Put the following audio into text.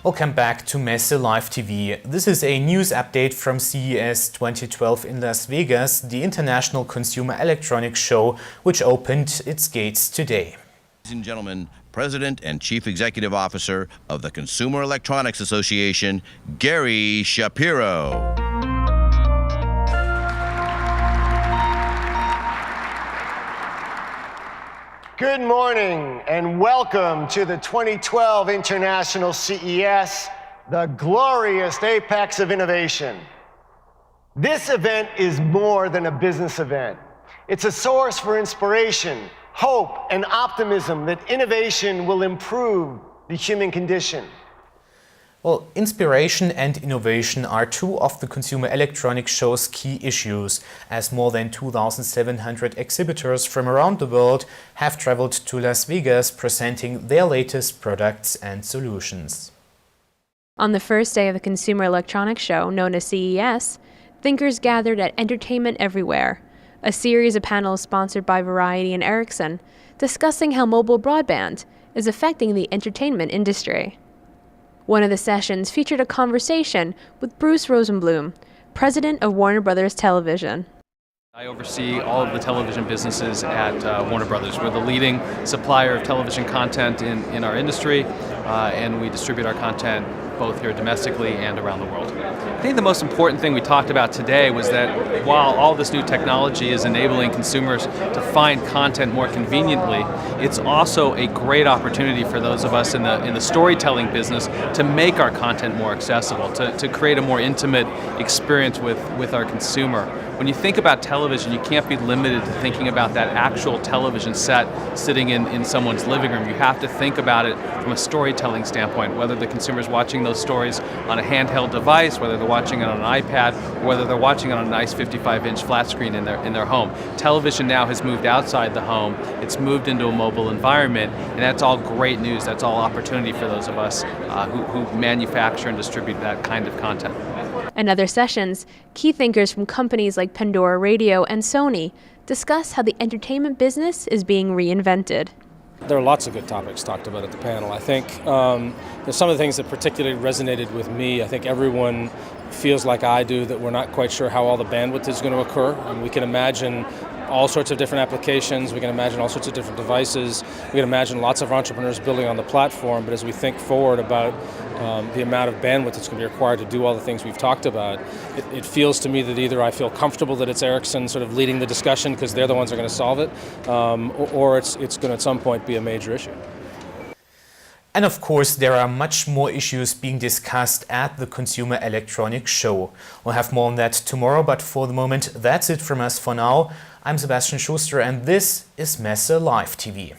Welcome back to messelive.tv. This is a news update from CES 2012 in Las Vegas, the international consumer electronics show, which opened its gates today. Ladies and gentlemen, President and Chief Executive Officer of the Consumer Electronics Association, Gary Shapiro. Good morning and welcome to the 2012 International CES, the glorious apex of innovation. This event is more than a business event. It's a source for inspiration, hope, and optimism that innovation will improve the human condition. Well, inspiration and innovation are two of the Consumer Electronics Show's key issues, as more than 2,700 exhibitors from around the world have traveled to Las Vegas presenting their latest products and solutions. On the first day of the Consumer Electronics Show, known as CES, thinkers gathered at Entertainment Everywhere, a series of panels sponsored by Variety and Ericsson, discussing how mobile broadband is affecting the entertainment industry. One of the sessions featured a conversation with Bruce Rosenblum, president of Warner Brothers Television. I oversee all of the television businesses at Warner Brothers. We're the leading supplier of television content in our industry, and we distribute our content both here domestically and around the world. I think the most important thing we talked about today was that while all this new technology is enabling consumers to find content more conveniently, it's also a great opportunity for those of us in the storytelling business to make our content more accessible, to create a more intimate experience with our consumer. When you think about television, you can't be limited to thinking about that actual television set sitting in someone's living room. You have to think about it from a storytelling standpoint, whether the consumer's watching those stories on a handheld device, whether they're watching it on an iPad, or whether they're watching it on a nice 55-inch flat screen in their home. Television now has moved outside the home. It's moved into a mobile environment, and that's all great news. That's all opportunity for those of us who manufacture and distribute that kind of content. In other sessions, key thinkers from companies like Pandora Radio and Sony discuss how the entertainment business is being reinvented. There are lots of good topics talked about at the panel. I think some of the things that particularly resonated with me, I think everyone feels like I do that we're not quite sure how all the bandwidth is going to occur. And we can imagine all sorts of different applications, we can imagine all sorts of different devices, we can imagine lots of entrepreneurs building on the platform, but as we think forward about the amount of bandwidth that's going to be required to do all the things we've talked about, it feels to me that either I feel comfortable that it's Ericsson sort of leading the discussion because they're the ones that are going to solve it, or it's going to at some point be a major issue. And of course, there are much more issues being discussed at the Consumer Electronics Show. We'll have more on that tomorrow, but for the moment, that's it from us for now. I'm Sebastian Schuster, and this is messelive.tv.